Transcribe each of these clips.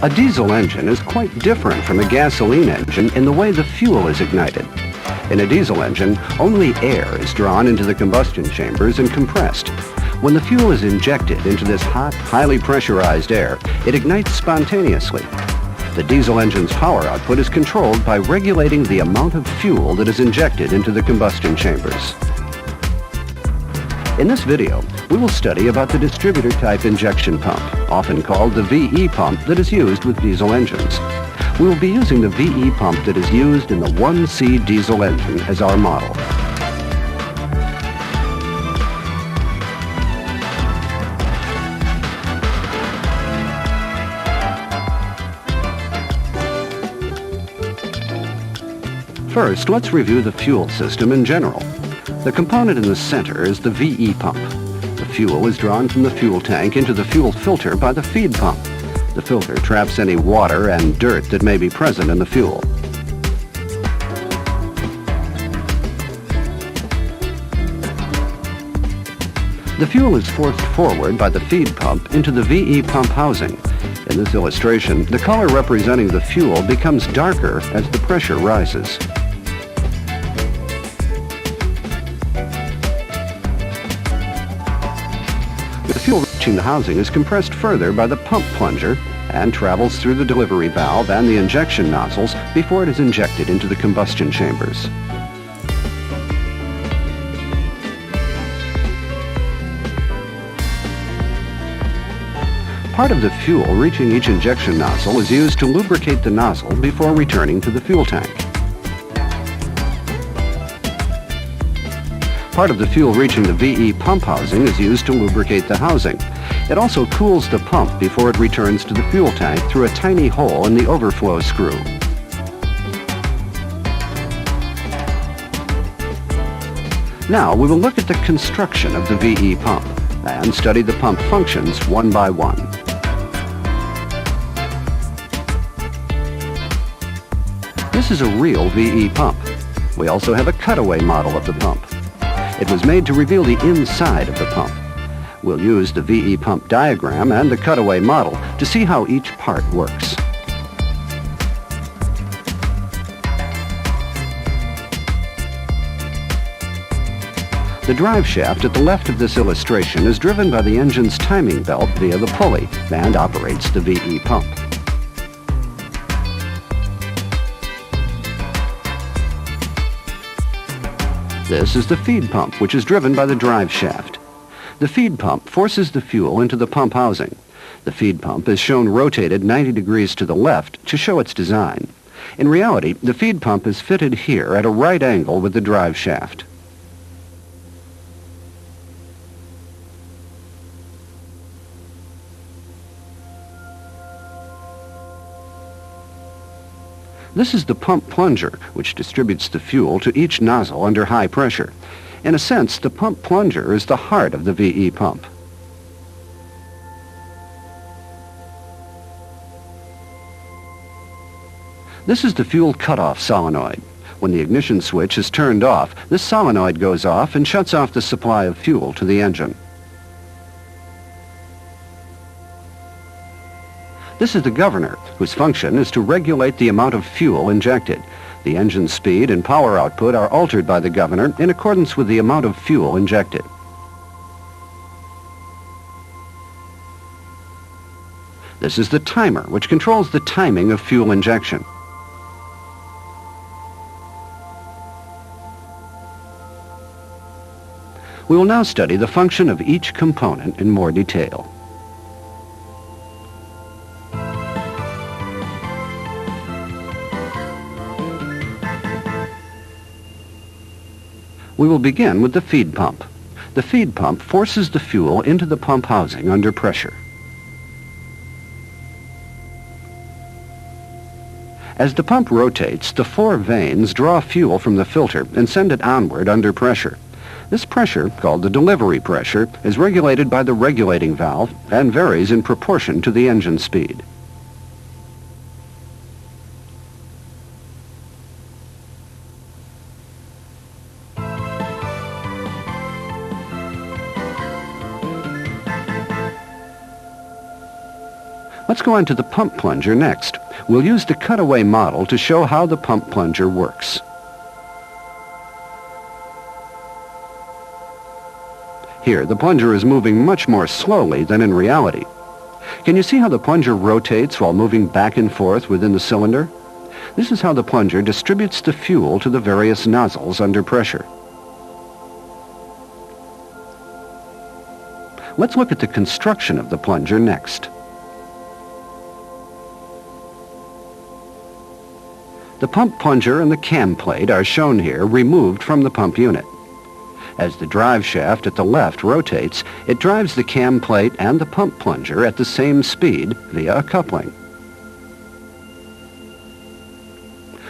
A diesel engine is quite different from a gasoline engine in the way the fuel is ignited. In a diesel engine, only air is drawn into the combustion chambers and compressed. When the fuel is injected into this hot, highly pressurized air, it ignites spontaneously. The diesel engine's power output is controlled by regulating the amount of fuel that is injected into the combustion chambers. In this video, we will study about the distributor type injection pump, often called the VE pump, that is used with diesel engines. We will be using the VE pump that is used in the 1C diesel engine as our model. First, let's review the fuel system in general. The component in the center is the VE pump. The fuel is drawn from the fuel tank into the fuel filter by the feed pump. The filter traps any water and dirt that may be present in the fuel. The fuel is forced forward by the feed pump into the VE pump housing. In this illustration, the color representing the fuel becomes darker as the pressure rises. The fuel reaching the housing is compressed further by the pump plunger and travels through the delivery valve and the injection nozzles before it is injected into the combustion chambers. Part of the fuel reaching each injection nozzle is used to lubricate the nozzle before returning to the fuel tank. Part of the fuel reaching the VE pump housing is used to lubricate the housing. It also cools the pump before it returns to the fuel tank through a tiny hole in the overflow screw. Now we will look at the construction of the VE pump and study the pump functions one by one. This is a real VE pump. We also have a cutaway model of the pump. It was made to reveal the inside of the pump. We'll use the VE pump diagram and the cutaway model to see how each part works. The drive shaft at the left of this illustration is driven by the engine's timing belt via the pulley and operates the VE pump. This is the feed pump, which is driven by the drive shaft. The feed pump forces the fuel into the pump housing. The feed pump is shown rotated 90 degrees to the left to show its design. In reality, the feed pump is fitted here at a right angle with the drive shaft. This is the pump plunger, which distributes the fuel to each nozzle under high pressure. In a sense, the pump plunger is the heart of the VE pump. This is the fuel cutoff solenoid. When the ignition switch is turned off, this solenoid goes off and shuts off the supply of fuel to the engine. This is the governor, whose function is to regulate the amount of fuel injected. The engine speed and power output are altered by the governor in accordance with the amount of fuel injected. This is the timer, which controls the timing of fuel injection. We will now study the function of each component in more detail. We will begin with the feed pump. The feed pump forces the fuel into the pump housing under pressure. As the pump rotates, the four vanes draw fuel from the filter and send it onward under pressure. This pressure, called the delivery pressure, is regulated by the regulating valve and varies in proportion to the engine speed. Let's go on to the pump plunger next. We'll use the cutaway model to show how the pump plunger works. Here, the plunger is moving much more slowly than in reality. Can you see how the plunger rotates while moving back and forth within the cylinder? This is how the plunger distributes the fuel to the various nozzles under pressure. Let's look at the construction of the plunger next. The pump plunger and the cam plate are shown here, removed from the pump unit. As the drive shaft at the left rotates, it drives the cam plate and the pump plunger at the same speed via a coupling.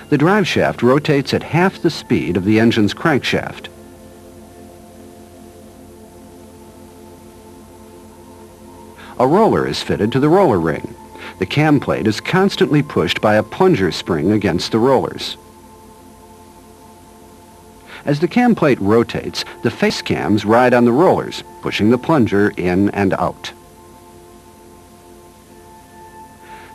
The drive shaft rotates at half the speed of the engine's crankshaft. A roller is fitted to the roller ring. The cam plate is constantly pushed by a plunger spring against the rollers. As the cam plate rotates, the face cams ride on the rollers, pushing the plunger in and out.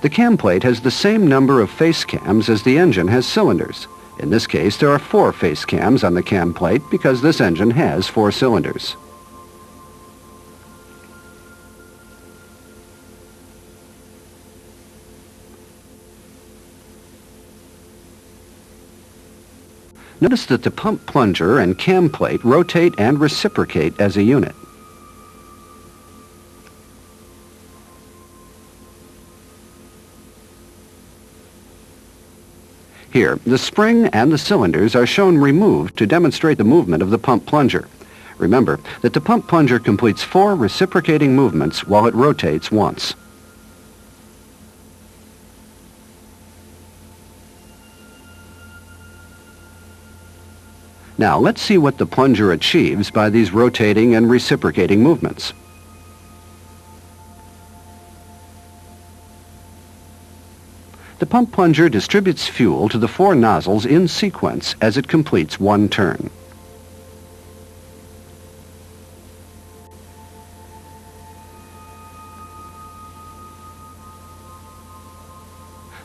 The cam plate has the same number of face cams as the engine has cylinders. In this case, there are 4 face cams on the cam plate because this engine has 4 cylinders. Notice that the pump plunger and cam plate rotate and reciprocate as a unit. Here, the spring and the cylinders are shown removed to demonstrate the movement of the pump plunger. Remember that the pump plunger completes 4 reciprocating movements while it rotates once. Now, let's see what the plunger achieves by these rotating and reciprocating movements. The pump plunger distributes fuel to the 4 nozzles in sequence as it completes one turn.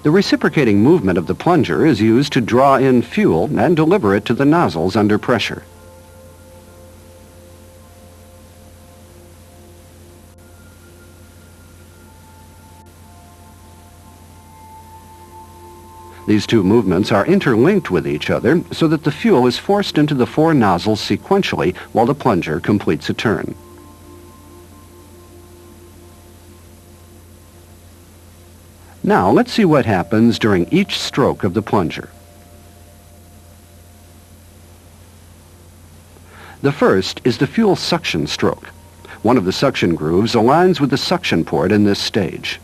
The reciprocating movement of the plunger is used to draw in fuel and deliver it to the nozzles under pressure. These two movements are interlinked with each other so that the fuel is forced into the 4 nozzles sequentially while the plunger completes a turn. Now, let's see what happens during each stroke of the plunger. The first is the fuel suction stroke. One of the suction grooves aligns with the suction port in this stage.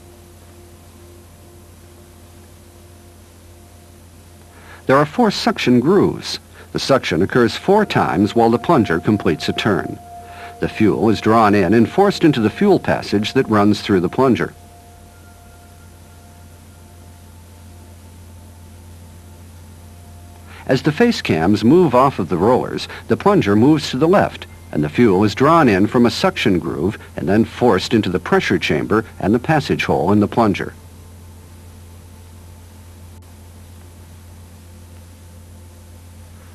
There are 4 suction grooves. The suction occurs 4 times while the plunger completes a turn. The fuel is drawn in and forced into the fuel passage that runs through the plunger. As the face cams move off of the rollers, the plunger moves to the left, and the fuel is drawn in from a suction groove and then forced into the pressure chamber and the passage hole in the plunger.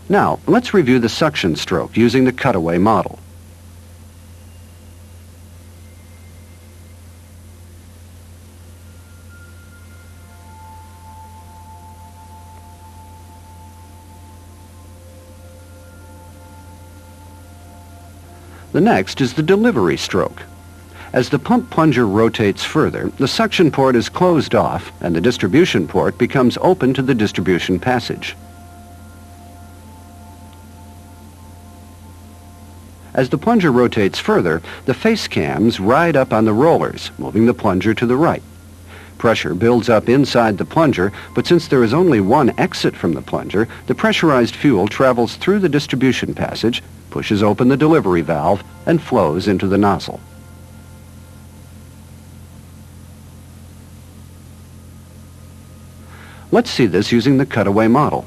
Now, let's review the suction stroke using the cutaway model. The next is the delivery stroke. As the pump plunger rotates further, the suction port is closed off and the distribution port becomes open to the distribution passage. As the plunger rotates further, the face cams ride up on the rollers, moving the plunger to the right. Pressure builds up inside the plunger, but since there is only one exit from the plunger, the pressurized fuel travels through the distribution passage, pushes open the delivery valve, and flows into the nozzle. Let's see this using the cutaway model.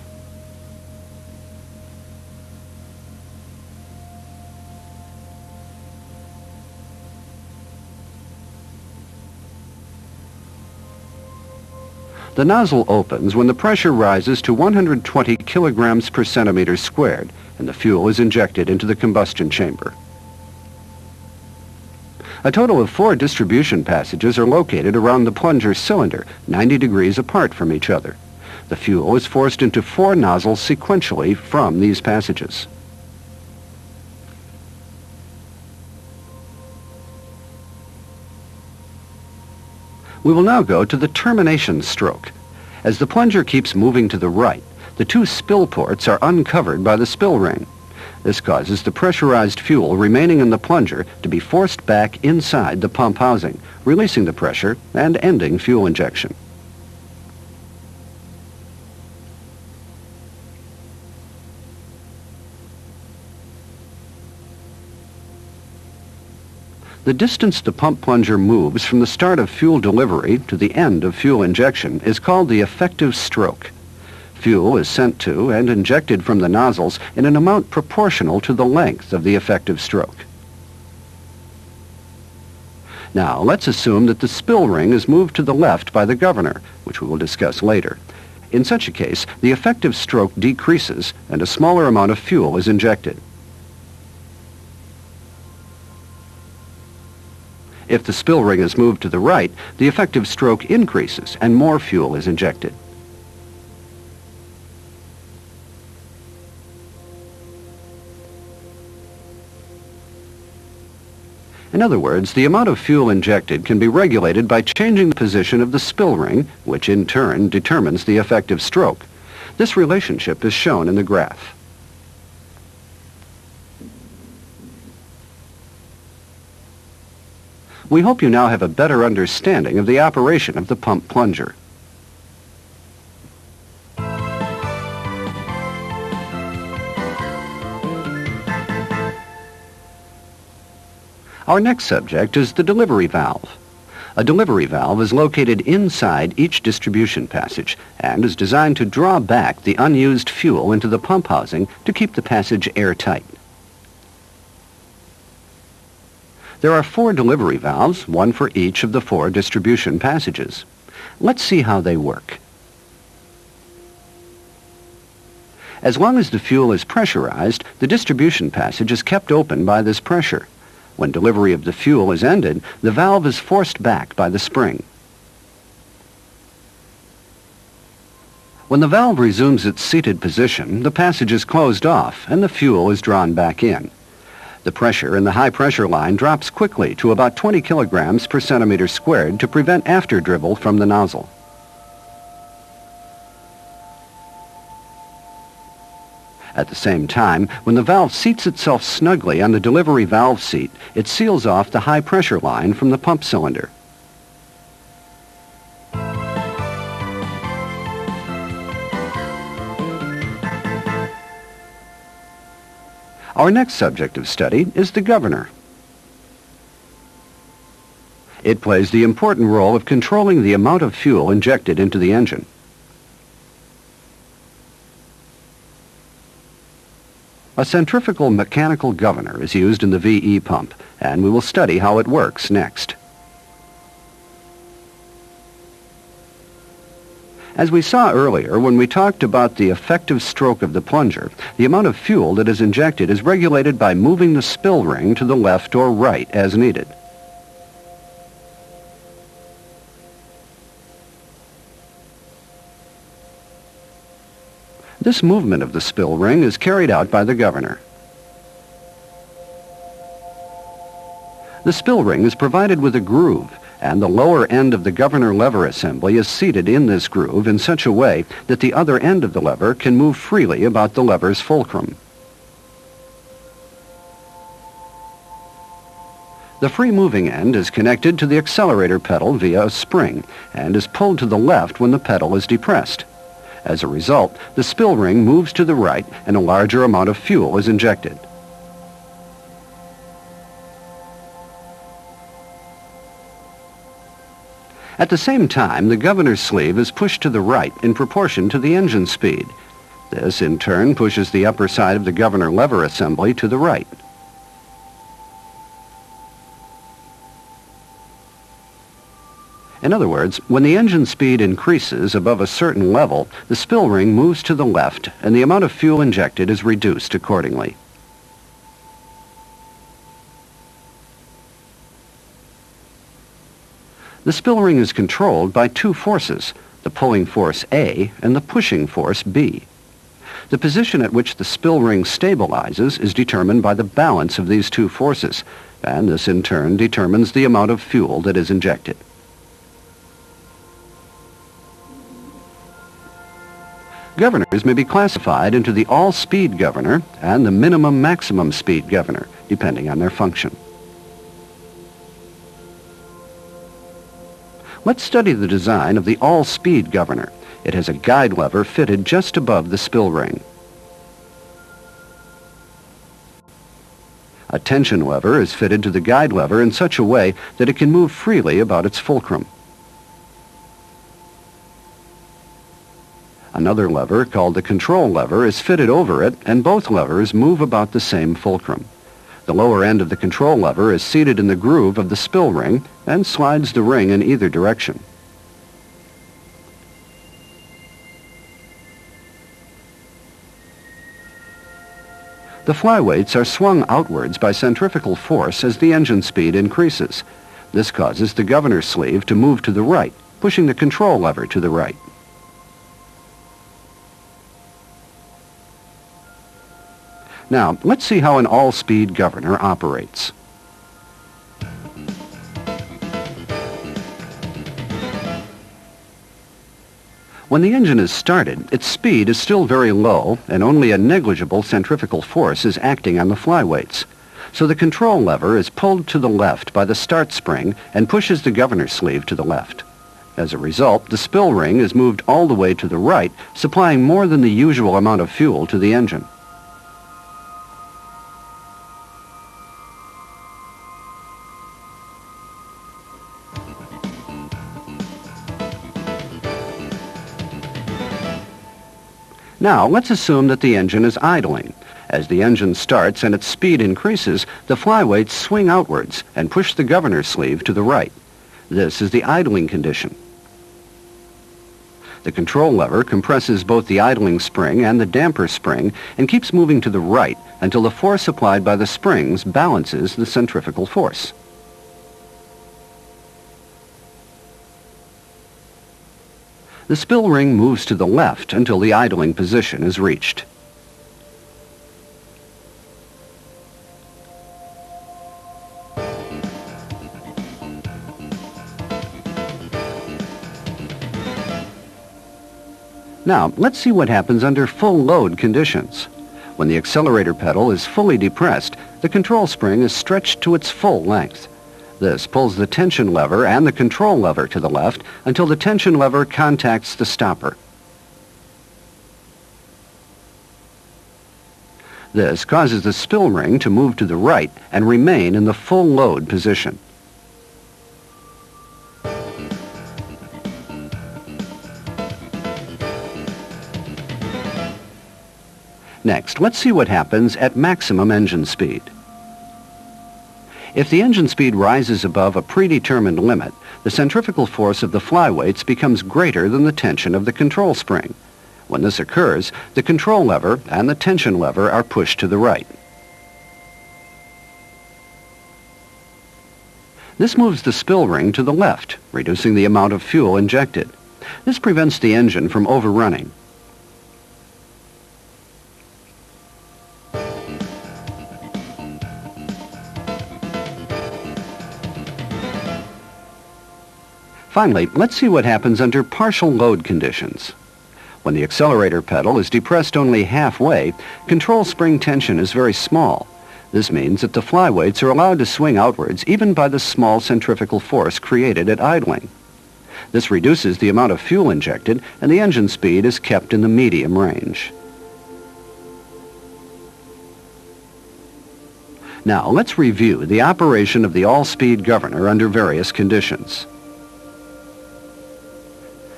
The nozzle opens when the pressure rises to 120 kilograms per centimeter squared, and the fuel is injected into the combustion chamber. A total of 4 distribution passages are located around the plunger cylinder, 90 degrees apart from each other. The fuel is forced into 4 nozzles sequentially from these passages. We will now go to the termination stroke. As the plunger keeps moving to the right, the 2 spill ports are uncovered by the spill ring. This causes the pressurized fuel remaining in the plunger to be forced back inside the pump housing, releasing the pressure and ending fuel injection. The distance the pump plunger moves from the start of fuel delivery to the end of fuel injection is called the effective stroke. Fuel is sent to and injected from the nozzles in an amount proportional to the length of the effective stroke. Now, let's assume that the spill ring is moved to the left by the governor, which we will discuss later. In such a case, the effective stroke decreases and a smaller amount of fuel is injected. If the spill ring is moved to the right, the effective stroke increases and more fuel is injected. In other words, the amount of fuel injected can be regulated by changing the position of the spill ring, which in turn determines the effective stroke. This relationship is shown in the graph. We hope you now have a better understanding of the operation of the pump plunger. Our next subject is the delivery valve. A delivery valve is located inside each distribution passage and is designed to draw back the unused fuel into the pump housing to keep the passage airtight. There are 4 delivery valves, one for each of the 4 distribution passages. Let's see how they work. As long as the fuel is pressurized, the distribution passage is kept open by this pressure. When delivery of the fuel is ended, the valve is forced back by the spring. When the valve resumes its seated position, the passage is closed off and the fuel is drawn back in. The pressure in the high pressure line drops quickly to about 20 kilograms per centimeter squared to prevent after dribble from the nozzle. At the same time, when the valve seats itself snugly on the delivery valve seat, it seals off the high pressure line from the pump cylinder. Our next subject of study is the governor. It plays the important role of controlling the amount of fuel injected into the engine. A centrifugal mechanical governor is used in the VE pump, and we will study how it works next. As we saw earlier when we talked about the effective stroke of the plunger, the amount of fuel that is injected is regulated by moving the spill ring to the left or right as needed. This movement of the spill ring is carried out by the governor. The spill ring is provided with a groove, and the lower end of the governor lever assembly is seated in this groove in such a way that the other end of the lever can move freely about the lever's fulcrum. The free-moving end is connected to the accelerator pedal via a spring and is pulled to the left when the pedal is depressed. As a result, the spill ring moves to the right and a larger amount of fuel is injected. At the same time, the governor's sleeve is pushed to the right in proportion to the engine speed. This, in turn, pushes the upper side of the governor lever assembly to the right. In other words, when the engine speed increases above a certain level, the spill ring moves to the left and the amount of fuel injected is reduced accordingly. The spill ring is controlled by two forces, the pulling force A and the pushing force B. The position at which the spill ring stabilizes is determined by the balance of these two forces, and this in turn determines the amount of fuel that is injected. Governors may be classified into the all-speed governor and the minimum-maximum speed governor, depending on their function. Let's study the design of the all-speed governor. It has a guide lever fitted just above the spill ring. A tension lever is fitted to the guide lever in such a way that it can move freely about its fulcrum. Another lever, called the control lever, is fitted over it, and both levers move about the same fulcrum. The lower end of the control lever is seated in the groove of the spill ring and slides the ring in either direction. The flyweights are swung outwards by centrifugal force as the engine speed increases. This causes the governor sleeve to move to the right, pushing the control lever to the right. Now, let's see how an all-speed governor operates. When the engine is started, its speed is still very low and only a negligible centrifugal force is acting on the flyweights. So the control lever is pulled to the left by the start spring and pushes the governor sleeve to the left. As a result, the spill ring is moved all the way to the right, supplying more than the usual amount of fuel to the engine. Now, let's assume that the engine is idling. As the engine starts and its speed increases, the flyweights swing outwards and push the governor sleeve to the right. This is the idling condition. The control lever compresses both the idling spring and the damper spring and keeps moving to the right until the force applied by the springs balances the centrifugal force. The spill ring moves to the left until the idling position is reached. Now, let's see what happens under full load conditions. When the accelerator pedal is fully depressed, the control spring is stretched to its full length. This pulls the tension lever and the control lever to the left until the tension lever contacts the stopper. This causes the spill ring to move to the right and remain in the full load position. Next, let's see what happens at maximum engine speed. If the engine speed rises above a predetermined limit, the centrifugal force of the flyweights becomes greater than the tension of the control spring. When this occurs, the control lever and the tension lever are pushed to the right. This moves the spill ring to the left, reducing the amount of fuel injected. This prevents the engine from overrunning. Finally, let's see what happens under partial load conditions. When the accelerator pedal is depressed only halfway, control spring tension is very small. This means that the flyweights are allowed to swing outwards even by the small centrifugal force created at idling. This reduces the amount of fuel injected, and the engine speed is kept in the medium range. Now, let's review the operation of the all-speed governor under various conditions.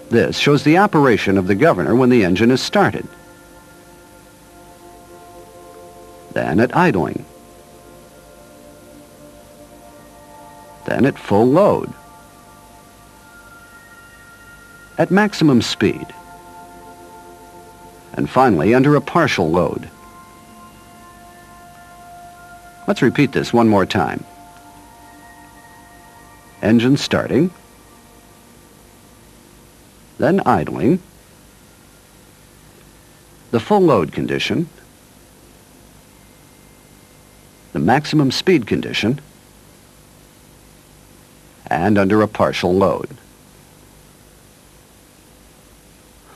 This shows the operation of the governor when the engine is started, then at idling, then at full load, at maximum speed, and finally under a partial load. Let's repeat this one more time. Engine starting, then idling, the full load condition, the maximum speed condition, and under a partial load.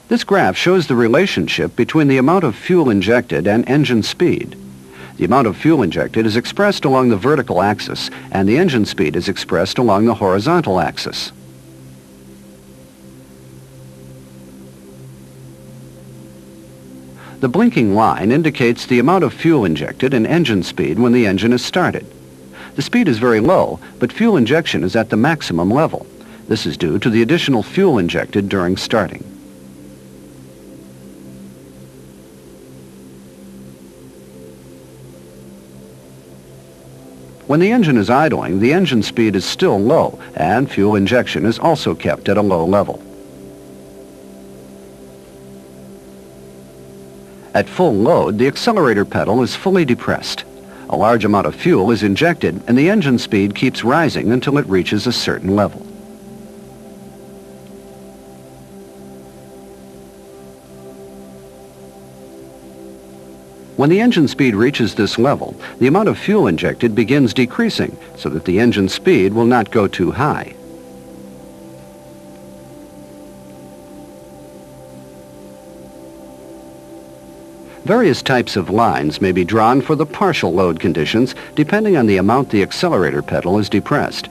This graph shows the relationship between the amount of fuel injected and engine speed. The amount of fuel injected is expressed along the vertical axis, and the engine speed is expressed along the horizontal axis. The blinking line indicates the amount of fuel injected and engine speed when the engine is started. The speed is very low, but fuel injection is at the maximum level. This is due to the additional fuel injected during starting. When the engine is idling, the engine speed is still low, and fuel injection is also kept at a low level. At full load, the accelerator pedal is fully depressed. A large amount of fuel is injected, and the engine speed keeps rising until it reaches a certain level. When the engine speed reaches this level, the amount of fuel injected begins decreasing so that the engine speed will not go too high. Various types of lines may be drawn for the partial load conditions depending on the amount the accelerator pedal is depressed.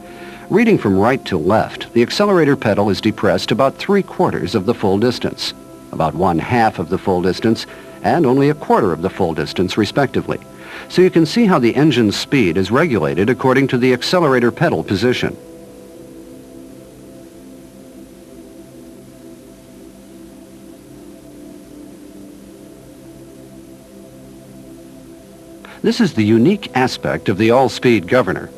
Reading from right to left, the accelerator pedal is depressed about 3/4 of the full distance, about 1/2 of the full distance, and only 1/4 of the full distance, respectively. So you can see how the engine's speed is regulated according to the accelerator pedal position. This is the unique aspect of the all-speed governor.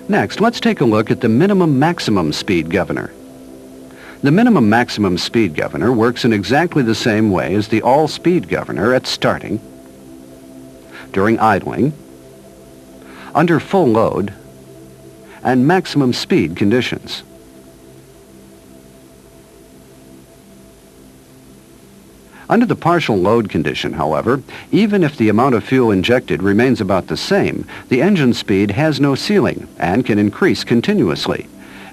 Next, let's take a look at the minimum-maximum speed governor. The minimum-maximum speed governor works in exactly the same way as the all-speed governor at starting, during idling, under full load, and maximum speed conditions. Under the partial load condition, however, even if the amount of fuel injected remains about the same, the engine speed has no ceiling and can increase continuously.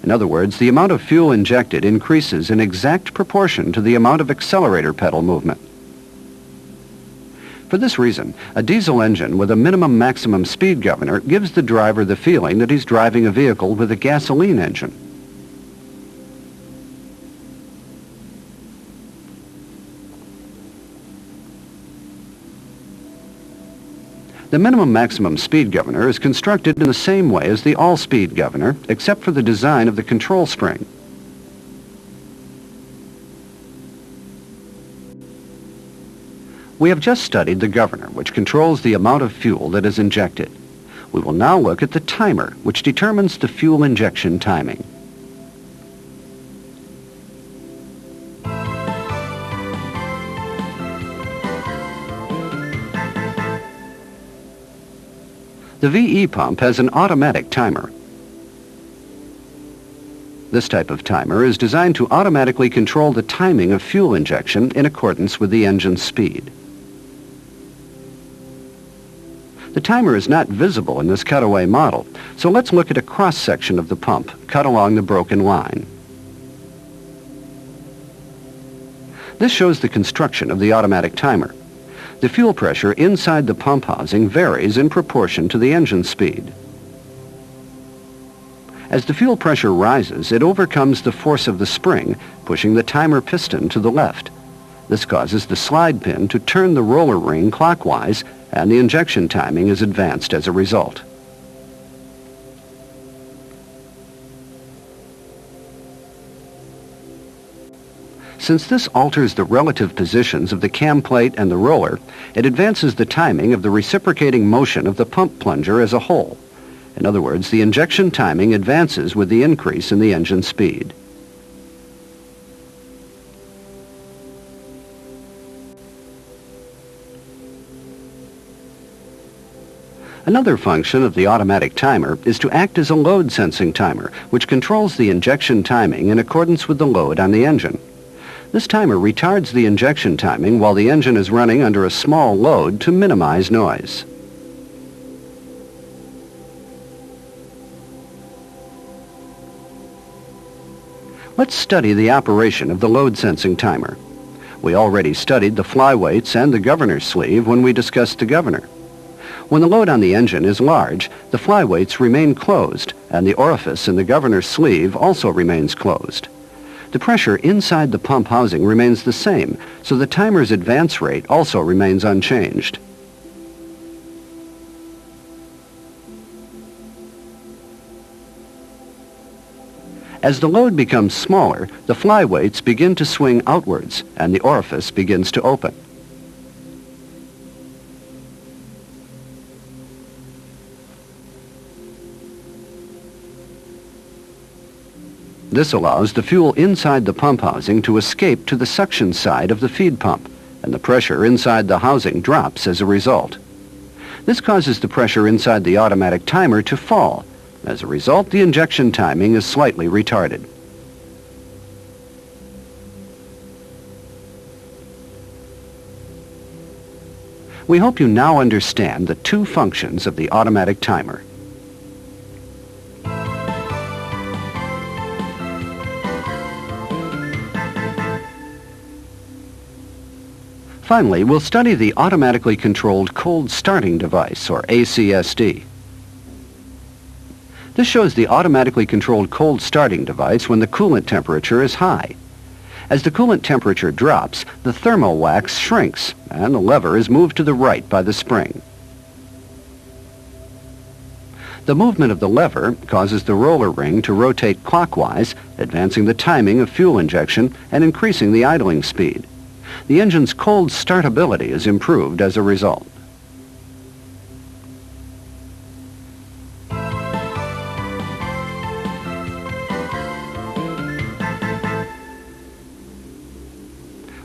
In other words, the amount of fuel injected increases in exact proportion to the amount of accelerator pedal movement. For this reason, a diesel engine with a minimum-maximum speed governor gives the driver the feeling that he's driving a vehicle with a gasoline engine. The minimum-maximum speed governor is constructed in the same way as the all-speed governor, except for the design of the control spring. We have just studied the governor, which controls the amount of fuel that is injected. We will now look at the timer, which determines the fuel injection timing. The VE pump has an automatic timer. This type of timer is designed to automatically control the timing of fuel injection in accordance with the engine's speed. The timer is not visible in this cutaway model, so let's look at a cross-section of the pump cut along the broken line. This shows the construction of the automatic timer. The fuel pressure inside the pump housing varies in proportion to the engine speed. As the fuel pressure rises, it overcomes the force of the spring, pushing the timer piston to the left. This causes the slide pin to turn the roller ring clockwise, and the injection timing is advanced as a result. Since this alters the relative positions of the cam plate and the roller, it advances the timing of the reciprocating motion of the pump plunger as a whole. In other words, the injection timing advances with the increase in the engine speed. Another function of the automatic timer is to act as a load sensing timer, which controls the injection timing in accordance with the load on the engine. This timer retards the injection timing while the engine is running under a small load to minimize noise. Let's study the operation of the load sensing timer. We already studied the flyweights and the governor's sleeve when we discussed the governor. When the load on the engine is large, the flyweights remain closed, and the orifice in the governor's sleeve also remains closed. The pressure inside the pump housing remains the same, so the timer's advance rate also remains unchanged. As the load becomes smaller, the flyweights begin to swing outwards, and the orifice begins to open. This allows the fuel inside the pump housing to escape to the suction side of the feed pump, and the pressure inside the housing drops as a result. This causes the pressure inside the automatic timer to fall. As a result, the injection timing is slightly retarded. We hope you now understand the two functions of the automatic timer. Finally, we'll study the automatically controlled cold starting device, or ACSD. This shows the automatically controlled cold starting device when the coolant temperature is high. As the coolant temperature drops, the thermal wax shrinks, and the lever is moved to the right by the spring. The movement of the lever causes the roller ring to rotate clockwise, advancing the timing of fuel injection and increasing the idling speed. The engine's cold startability is improved as a result.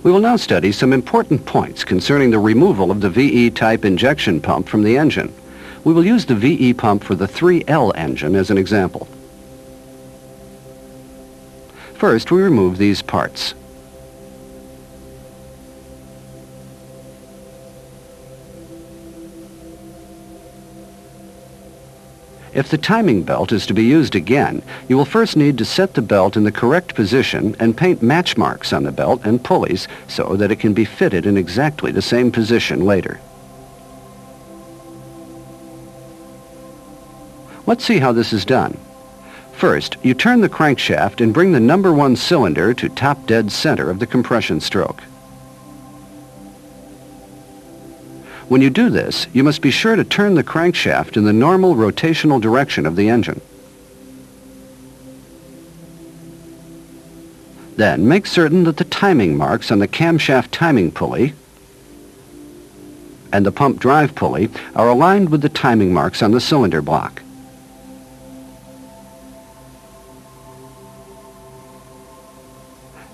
We will now study some important points concerning the removal of the VE-type injection pump from the engine. We will use the VE pump for the 3L engine as an example. First, we remove these parts. If the timing belt is to be used again, you will first need to set the belt in the correct position and paint match marks on the belt and pulleys so that it can be fitted in exactly the same position later. Let's see how this is done. First, you turn the crankshaft and bring the number 1 cylinder to top dead center of the compression stroke. When you do this, you must be sure to turn the crankshaft in the normal rotational direction of the engine. Then make certain that the timing marks on the camshaft timing pulley and the pump drive pulley are aligned with the timing marks on the cylinder block.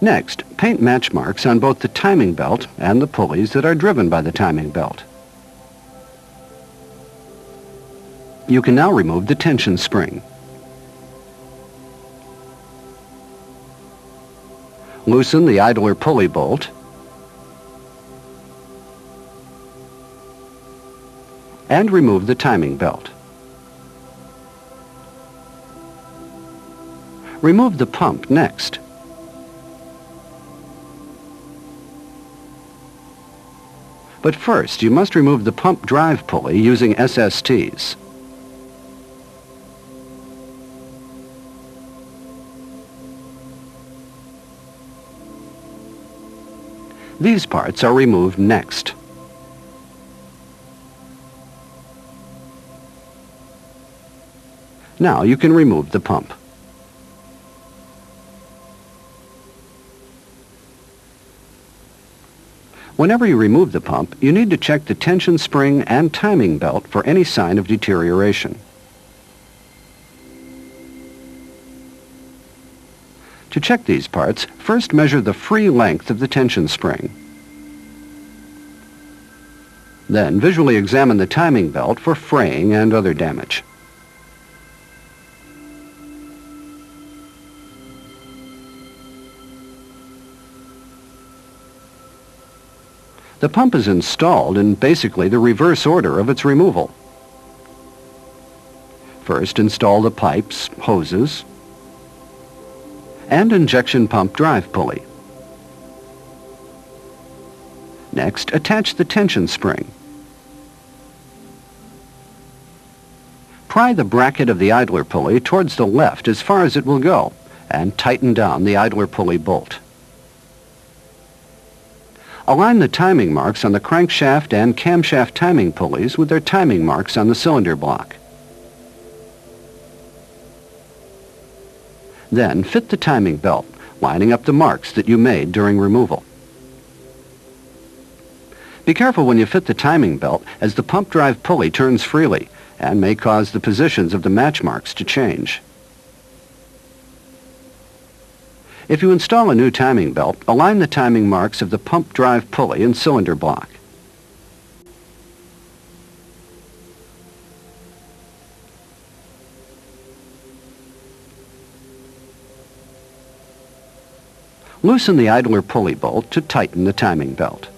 Next, paint match marks on both the timing belt and the pulleys that are driven by the timing belt. You can now remove the tension spring. Loosen the idler pulley bolt and remove the timing belt. Remove the pump next. But first, you must remove the pump drive pulley using SSTs. These parts are removed next. Now you can remove the pump. Whenever you remove the pump, you need to check the tension spring and timing belt for any sign of deterioration. To check these parts, first measure the free length of the tension spring. Then visually examine the timing belt for fraying and other damage. The pump is installed in basically the reverse order of its removal. First, install the pipes, hoses, and injection pump drive pulley. Next, attach the tension spring. Pry the bracket of the idler pulley towards the left as far as it will go, and tighten down the idler pulley bolt. Align the timing marks on the crankshaft and camshaft timing pulleys with their timing marks on the cylinder block. Then fit the timing belt, lining up the marks that you made during removal. Be careful when you fit the timing belt, as the pump drive pulley turns freely and may cause the positions of the match marks to change. If you install a new timing belt, align the timing marks of the pump drive pulley and cylinder block. Loosen the idler pulley bolt to tighten the timing belt.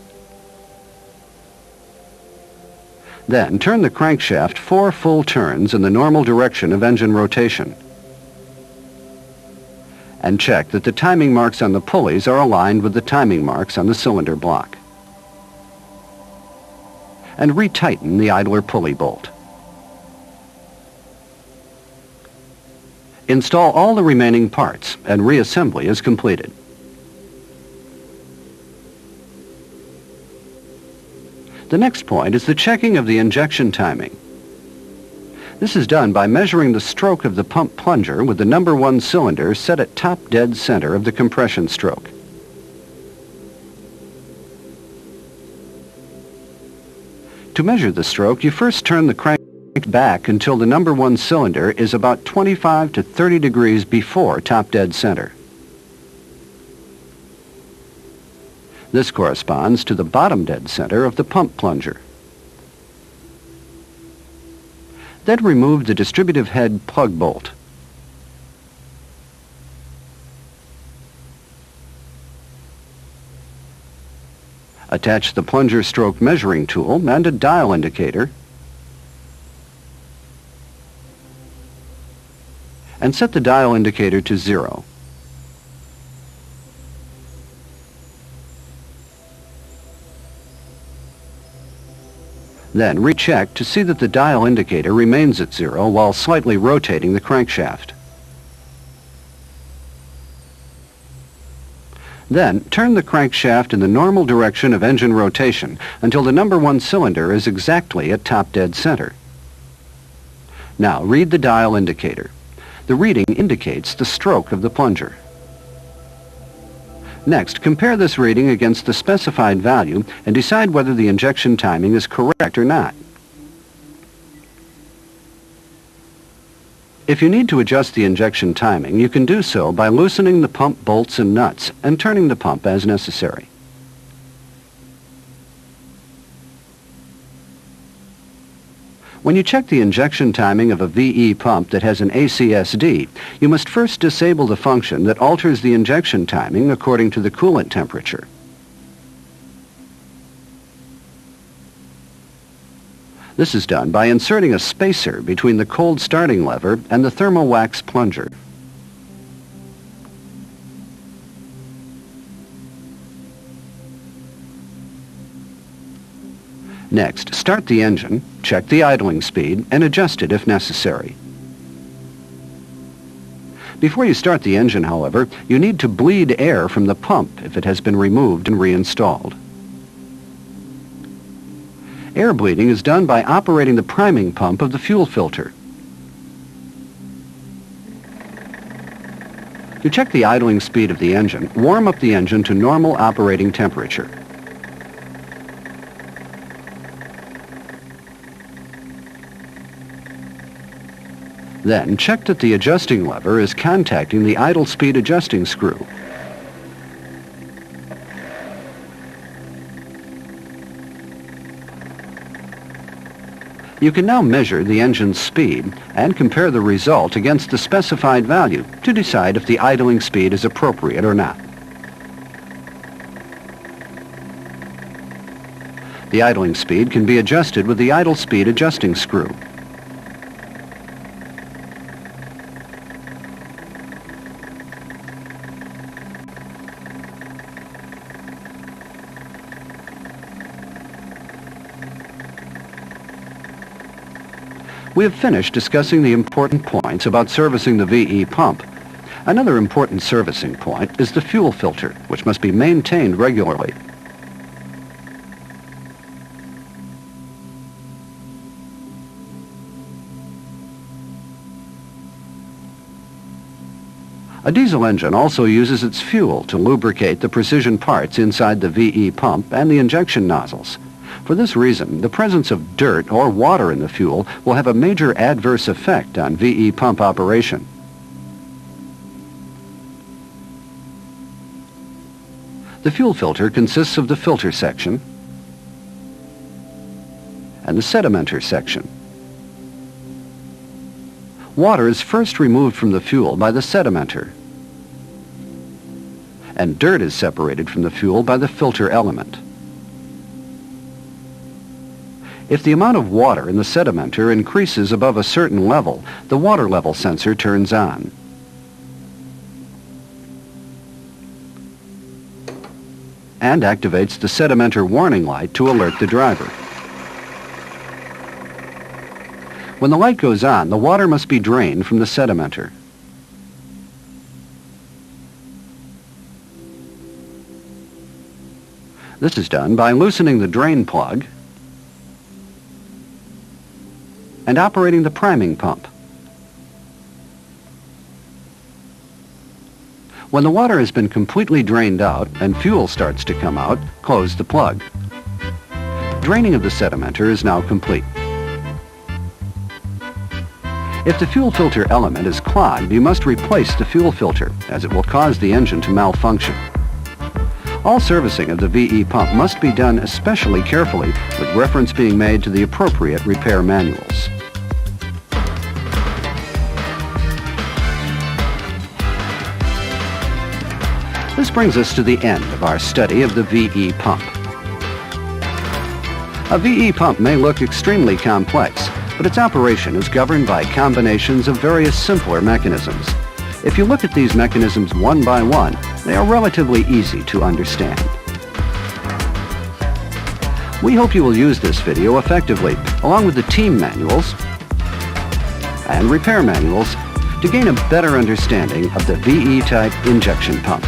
Then turn the crankshaft 4 full turns in the normal direction of engine rotation. And check that the timing marks on the pulleys are aligned with the timing marks on the cylinder block. And retighten the idler pulley bolt. Install all the remaining parts and reassembly is completed. The next point is the checking of the injection timing. This is done by measuring the stroke of the pump plunger with the number 1 cylinder set at top dead center of the compression stroke. To measure the stroke, you first turn the crank back until the number 1 cylinder is about 25 to 30 degrees before top dead center. This corresponds to the bottom dead center of the pump plunger. Then remove the distributive head plug bolt. Attach the plunger stroke measuring tool and a dial indicator, and set the dial indicator to 0. Then recheck to see that the dial indicator remains at 0 while slightly rotating the crankshaft. Then turn the crankshaft in the normal direction of engine rotation until the number 1 cylinder is exactly at top dead center. Now read the dial indicator. The reading indicates the stroke of the plunger. Next, compare this reading against the specified value and decide whether the injection timing is correct or not. If you need to adjust the injection timing, you can do so by loosening the pump bolts and nuts and turning the pump as necessary. When you check the injection timing of a VE pump that has an ACSD, you must first disable the function that alters the injection timing according to the coolant temperature. This is done by inserting a spacer between the cold starting lever and the thermal wax plunger. Next, start the engine, check the idling speed, and adjust it if necessary. Before you start the engine, however, you need to bleed air from the pump if it has been removed and reinstalled. Air bleeding is done by operating the priming pump of the fuel filter. To check the idling speed of the engine, warm up the engine to normal operating temperature. Then check that the adjusting lever is contacting the idle speed adjusting screw. You can now measure the engine's speed and compare the result against the specified value to decide if the idling speed is appropriate or not. The idling speed can be adjusted with the idle speed adjusting screw. We have finished discussing the important points about servicing the VE pump. Another important servicing point is the fuel filter, which must be maintained regularly. A diesel engine also uses its fuel to lubricate the precision parts inside the VE pump and the injection nozzles. For this reason, the presence of dirt or water in the fuel will have a major adverse effect on VE pump operation. The fuel filter consists of the filter section and the sedimenter section. Water is first removed from the fuel by the sedimenter, and dirt is separated from the fuel by the filter element. If the amount of water in the sedimenter increases above a certain level, the water level sensor turns on. And activates the sedimenter warning light to alert the driver. When the light goes on, the water must be drained from the sedimenter. This is done by loosening the drain plug and operating the priming pump. When the water has been completely drained out and fuel starts to come out, close the plug. Draining of the sedimenter is now complete. If the fuel filter element is clogged, you must replace the fuel filter, as it will cause the engine to malfunction. All servicing of the VE pump must be done especially carefully, with reference being made to the appropriate repair manuals. This brings us to the end of our study of the VE pump. A VE pump may look extremely complex, but its operation is governed by combinations of various simpler mechanisms. If you look at these mechanisms one by one, they are relatively easy to understand. We hope you will use this video effectively, along with the team manuals and repair manuals, to gain a better understanding of the VE-type injection pump.